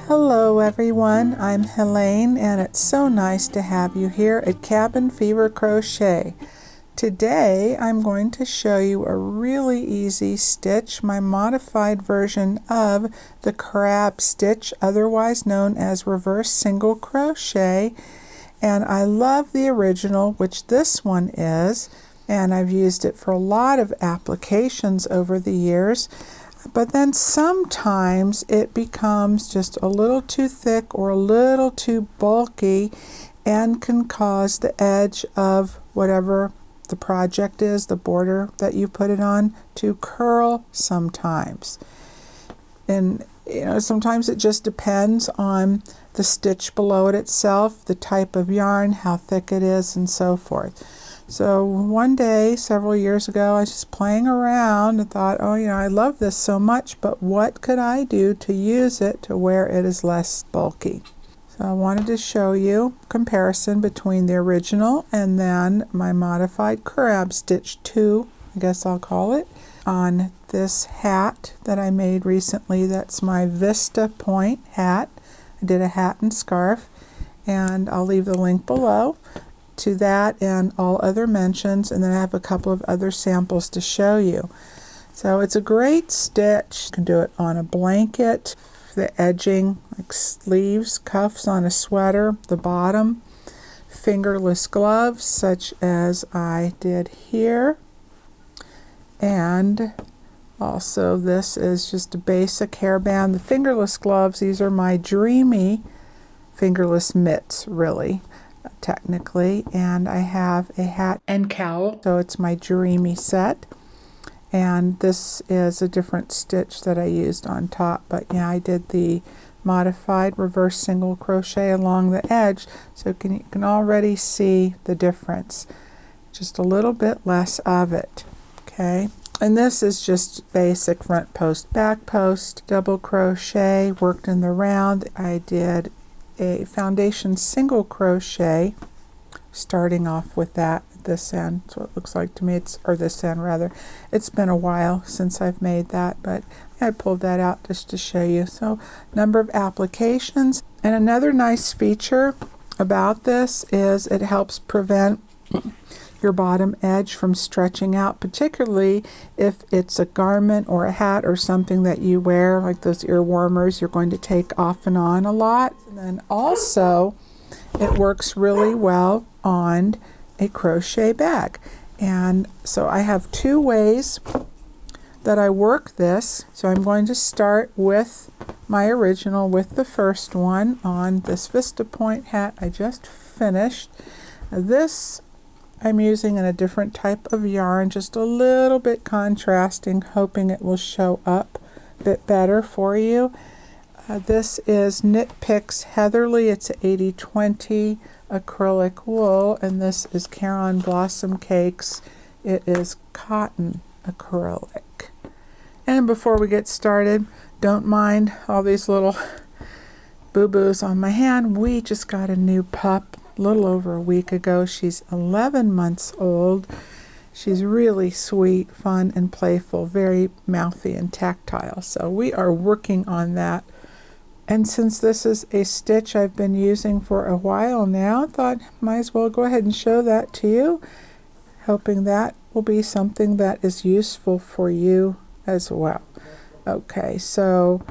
Hello everyone, I'm Helene and it's so nice to have you here at Cabin Fever Crochet. Today I'm going to show you a really easy stitch, my modified version of the crab stitch, otherwise known as reverse single crochet. And I love the original, which this one is, and I've used it for a lot of applications over the years. But then sometimes it becomes just a little too thick or a little too bulky and can cause the edge of whatever the project is, the border that you put it on, to curl sometimes. And sometimes it just depends on the stitch below it itself, the type of yarn, how thick it is, and so forth. So one day, several years ago, I was just playing around and thought, I love this so much, but what could I do to use it to where it is less bulky? So I wanted to show you a comparison between the original and then my modified crab stitch 2, I guess I'll call it, on this hat that I made recently. That's my Vista Point hat. I did a hat and scarf, and I'll leave the link below to that and all other mentions, and then I have a couple of other samples to show you. So it's a great stitch. You can do it on a blanket, the edging, like sleeves, cuffs on a sweater, the bottom, fingerless gloves such as I did here, and also this is just a basic hairband. The fingerless gloves, these are my Dreamy fingerless mitts, really, technically, and I have a hat and cowl, so it's my Dreamy set. And this is a different stitch that I used on top, but yeah, I did the modified reverse single crochet along the edge, so you can already see the difference, just a little bit less of it. Okay, and this is just basic front post, back post, double crochet, worked in the round. I did a foundation single crochet starting off with that at this end. That's what it looks like to me. This end rather. It's been a while since I've made that, but I pulled that out just to show you. So number of applications, and another nice feature about this is it helps prevent your bottom edge from stretching out, particularly if it's a garment or a hat or something that you wear, like those ear warmers you're going to take off and on a lot. And then also it works really well on a crochet bag. And so I have two ways that I work this. So I'm going to start with my original, with the first one on this Vista Point hat I just finished. This I'm using in a different type of yarn, just a little bit contrasting, hoping it will show up a bit better for you. This is Knit Picks Heatherly. It's 80/20 acrylic wool, and this is Caron Blossom Cakes. It is cotton acrylic. And before we get started, don't mind all these little boo-boos on my hand. We just got a new pup a little over a week ago. She's 11 months old. She's really sweet, fun, and playful, very mouthy and tactile. So we are working on that. And since this is a stitch I've been using for a while now, I thought might as well go ahead and show that to you, hoping that will be something that is useful for you as well. Okay, so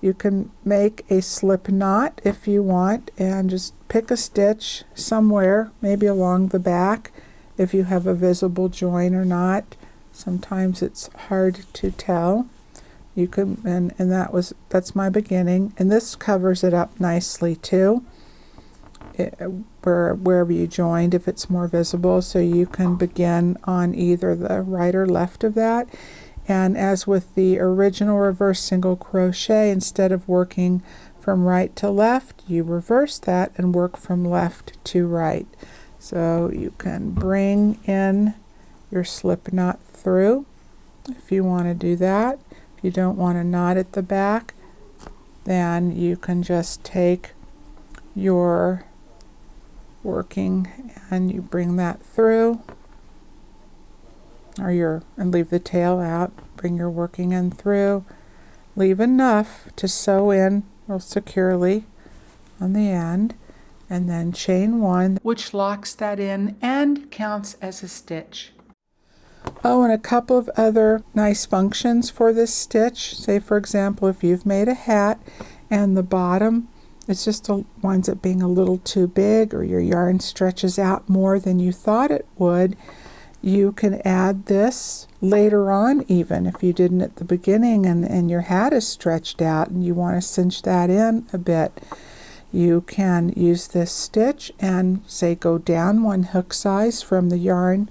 you can make a slip knot if you want, and just pick a stitch somewhere, maybe along the back, if you have a visible join or not. Sometimes it's hard to tell. You can, and that's my beginning, and this covers it up nicely too, wherever you joined, if it's more visible, so you can begin on either the right or left of that. And as with the original reverse single crochet, instead of working from right to left, you reverse that and work from left to right. So you can bring in your slip knot through if you want to do that. If you don't want to knot at the back, then you can just take your working and you bring that through, and leave the tail out, bring your working end through, leave enough to sew in real securely on the end, and then chain 1, which locks that in and counts as a stitch. Oh, and a couple of other nice functions for this stitch. Say, for example, if you've made a hat and the bottom winds up being a little too big, or your yarn stretches out more than you thought it would, you can add this later on, even if you didn't at the beginning, and your hat is stretched out and you want to cinch that in a bit. You can use this stitch and, say, go down 1 hook size from the yarn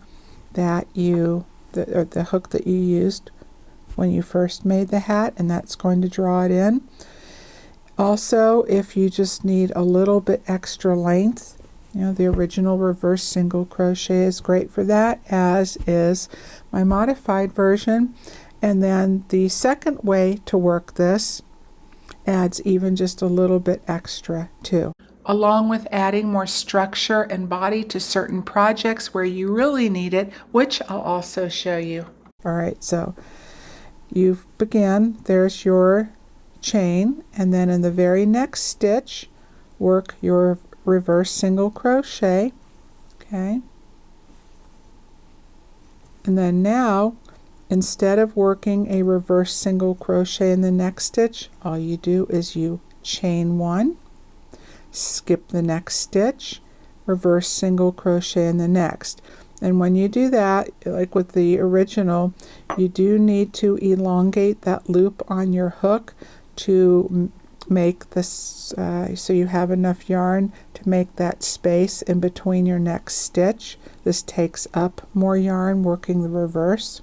that the hook that you used when you first made the hat, and that's going to draw it in. Also, if you just need a little bit extra length, the original reverse single crochet is great for that, as is my modified version. And then the second way to work this adds even just a little bit extra too, along with adding more structure and body to certain projects where you really need it, which I'll also show you. All right, so you've begun, there's your chain, and then in the very next stitch, work your reverse single crochet, okay? And then now, instead of working a reverse single crochet in the next stitch, all you do is you chain 1, skip the next stitch, reverse single crochet in the next. And when you do that, like with the original, you do need to elongate that loop on your hook to make this so you have enough yarn to make that space in between your next stitch. This takes up more yarn working the reverse,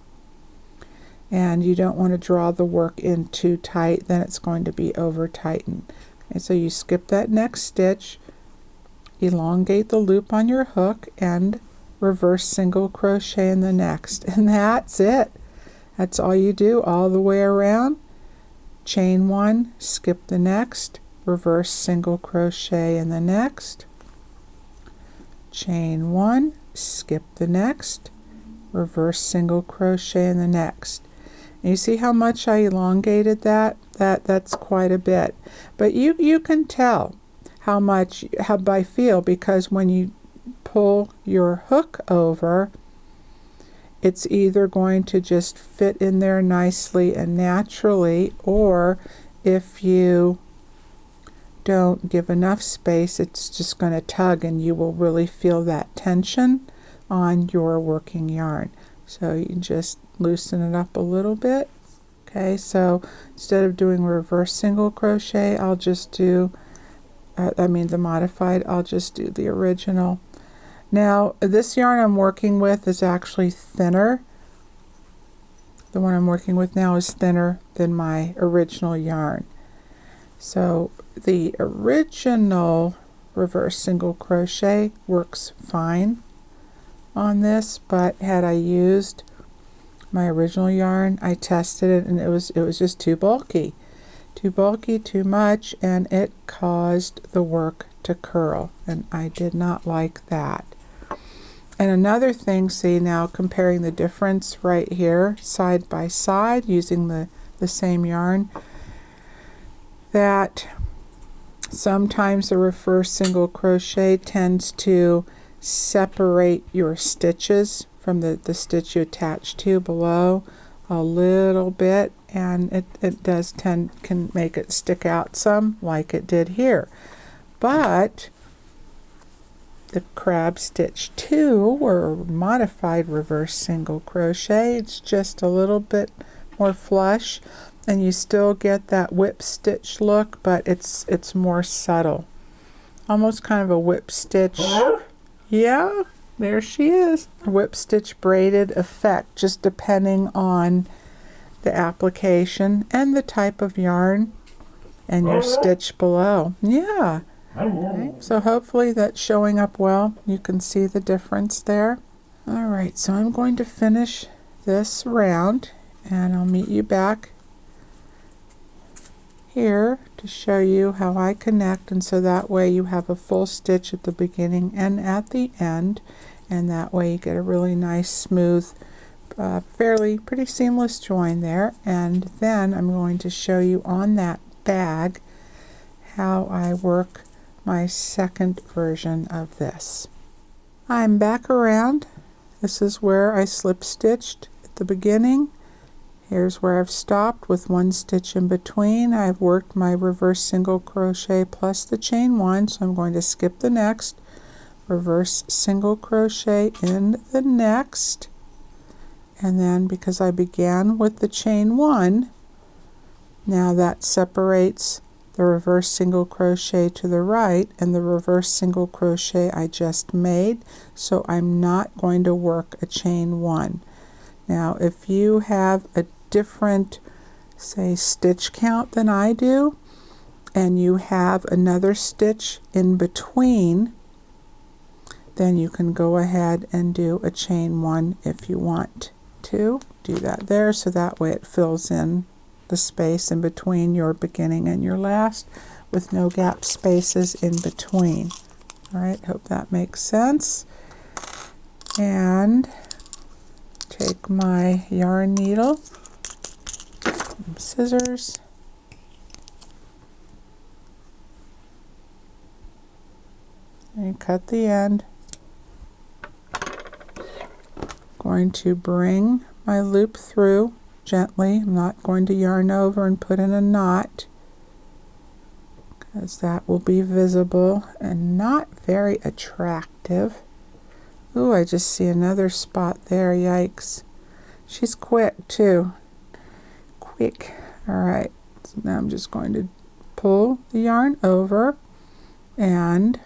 and you don't want to draw the work in too tight, then it's going to be over tightened. And so you skip that next stitch, elongate the loop on your hook, and reverse single crochet in the next, and that's it. That's all you do all the way around. Chain 1, skip the next, reverse single crochet in the next, chain 1, skip the next, reverse single crochet in the next. And you see how much I elongated that? That's quite a bit. But you can tell how I feel, because when you pull your hook over, it's either going to just fit in there nicely and naturally, or if you don't give enough space, it's just going to tug and you will really feel that tension on your working yarn. So you just loosen it up a little bit. Okay, so instead of doing reverse single crochet, I'll just do, the modified, I'll just do the original. Now, this yarn I'm working with is actually thinner. The one I'm working with now is thinner than my original yarn. So the original reverse single crochet works fine on this, but had I used my original yarn, I tested it and it was just too bulky. Too much, and it caused the work to curl, and I did not like that. And another thing, see now comparing the difference right here side by side using the same yarn, that sometimes the reverse single crochet tends to separate your stitches from the stitch you attach to below a little bit, and it can make it stick out some like it did here. But the crab stitch 2 or modified reverse single crochet, it's just a little bit more flush, and you still get that whip stitch look, but it's more subtle, almost kind of a whip stitch. Yeah, there she is, a whip stitch braided effect, just depending on the application and the type of yarn and your stitch below. Yeah. Okay, so hopefully that's showing up well. You can see the difference there. All right, so I'm going to finish this round, and I'll meet you back here to show you how I connect, and so that way you have a full stitch at the beginning and at the end, and that way you get a really nice smooth pretty seamless join there. And then I'm going to show you on that bag how I work my second version of this. I'm back around. This is where I slip stitched at the beginning. Here's where I've stopped with 1 stitch in between. I've worked my reverse single crochet plus the chain 1, so I'm going to skip the next, reverse single crochet in the next, and then because I began with the chain 1, now that separates the reverse single crochet to the right and the reverse single crochet I just made, so I'm not going to work a chain 1. Now if you have a different, say, stitch count than I do, and you have another stitch in between, then you can go ahead and do a chain 1 if you want to. Do that there, so that way it fills in the space in between your beginning and your last with no gap spaces in between. All right, hope that makes sense. And take my yarn needle, some scissors, and cut the end. Going to bring my loop through gently. I'm not going to yarn over and put in a knot, because that will be visible and not very attractive. Ooh, I just see another spot there. Yikes. She's quick too. Quick. Alright, so now I'm just going to pull the yarn over and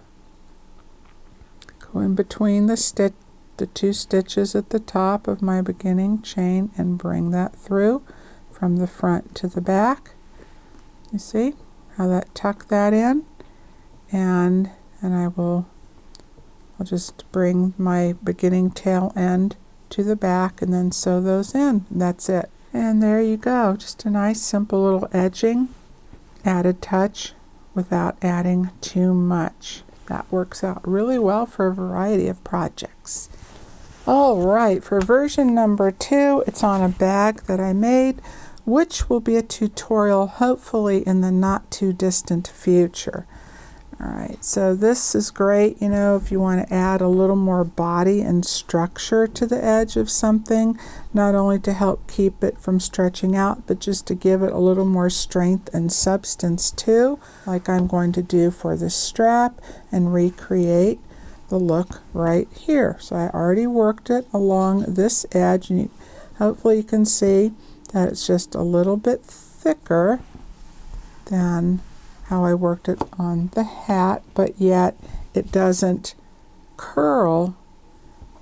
go in between the 2 stitches at the top of my beginning chain and bring that through from the front to the back. You see how that tuck that in, and I'll just bring my beginning tail end to the back and then sew those in. That's it. And there you go. Just a nice simple little edging, added touch without adding too much. That works out really well for a variety of projects. All right, for version number 2, it's on a bag that I made, which will be a tutorial hopefully in the not too distant future. All right, so this is great, you know, if you want to add a little more body and structure to the edge of something, not only to help keep it from stretching out, but just to give it a little more strength and substance too, like I'm going to do for the strap and recreate the look right here. So I already worked it along this edge, and hopefully you can see that it's just a little bit thicker than how I worked it on the hat, but yet it doesn't curl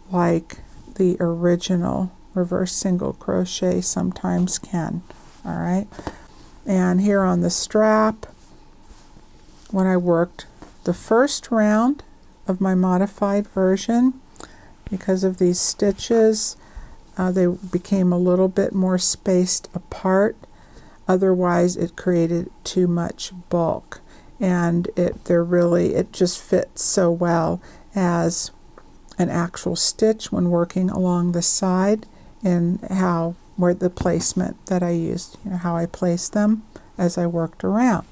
like the original reverse single crochet sometimes can. All right, and here on the strap, when I worked the first round of my modified version, because of these stitches, they became a little bit more spaced apart. Otherwise it created too much bulk, and it just fits so well as an actual stitch when working along the side, and where the placement that I used, you know, how I placed them as I worked around.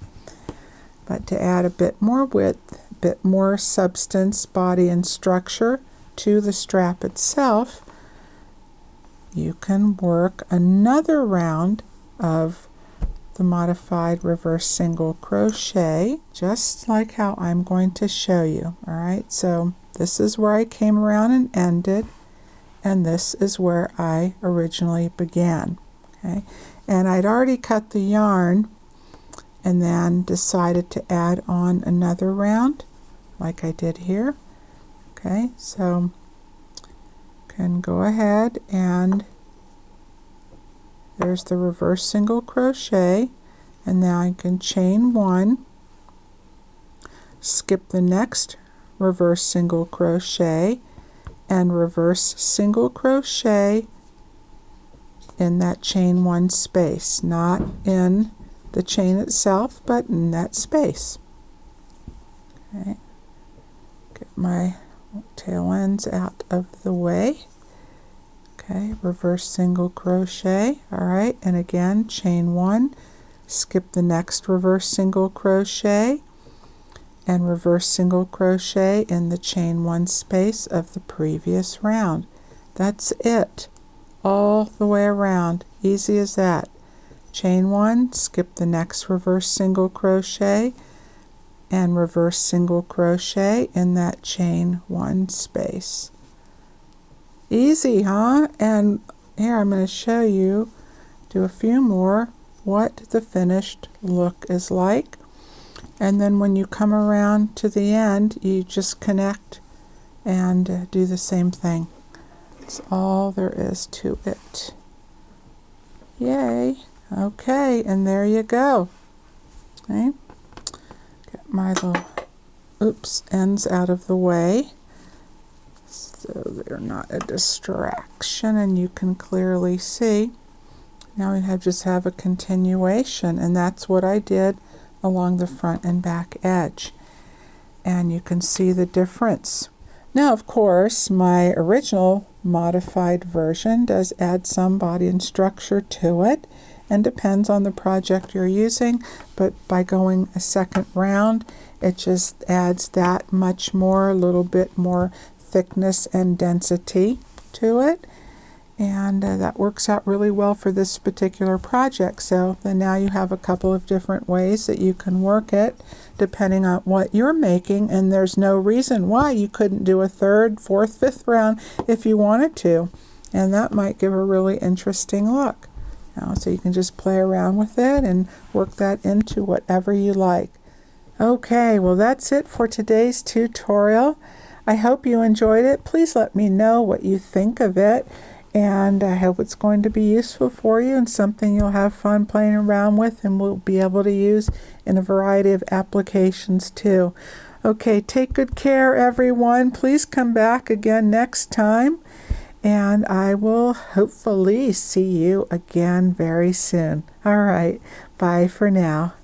But to add a bit more width, a bit more substance, body and structure to the strap itself, you can work another round of the modified reverse single crochet, just like how I'm going to show you. All right, so this is where I came around and ended, and this is where I originally began. Okay, and I'd already cut the yarn and then decided to add on another round like I did here. Okay, so can go ahead, and there's the reverse single crochet, and now I can chain 1, skip the next reverse single crochet, and reverse single crochet in that chain 1 space, not in the chain itself, but in that space. Okay, get my tail ends out of the way. Okay, reverse single crochet. All right, and again chain 1, skip the next reverse single crochet, and reverse single crochet in the chain 1 space of the previous round. That's it, all the way around, easy as that. Chain 1, skip the next reverse single crochet, and reverse single crochet in that chain 1 space. Easy, huh? And here I'm going to show you, do a few more, what the finished look is like. And then when you come around to the end, you just connect and do the same thing. That's all there is to it. Yay! Okay, and there you go. Okay. Get my little ends out of the way so they're not a distraction and you can clearly see. Now we just have a continuation, and that's what I did along the front and back edge. And you can see the difference. Now, of course, my original modified version does add some body and structure to it, and depends on the project you're using, but by going a second round, it just adds that much more, a little bit more thickness and density to it. And that works out really well for this particular project. So then now you have a couple of different ways that you can work it depending on what you're making, and there's no reason why you couldn't do a third, fourth, fifth round if you wanted to. And that might give a really interesting look. So you can just play around with it and work that into whatever you like. Okay, well that's it for today's tutorial. I hope you enjoyed it. Please let me know what you think of it. And I hope it's going to be useful for you and something you'll have fun playing around with and will be able to use in a variety of applications too. Okay, take good care, everyone. Please come back again next time, and I will hopefully see you again very soon. All right, bye for now.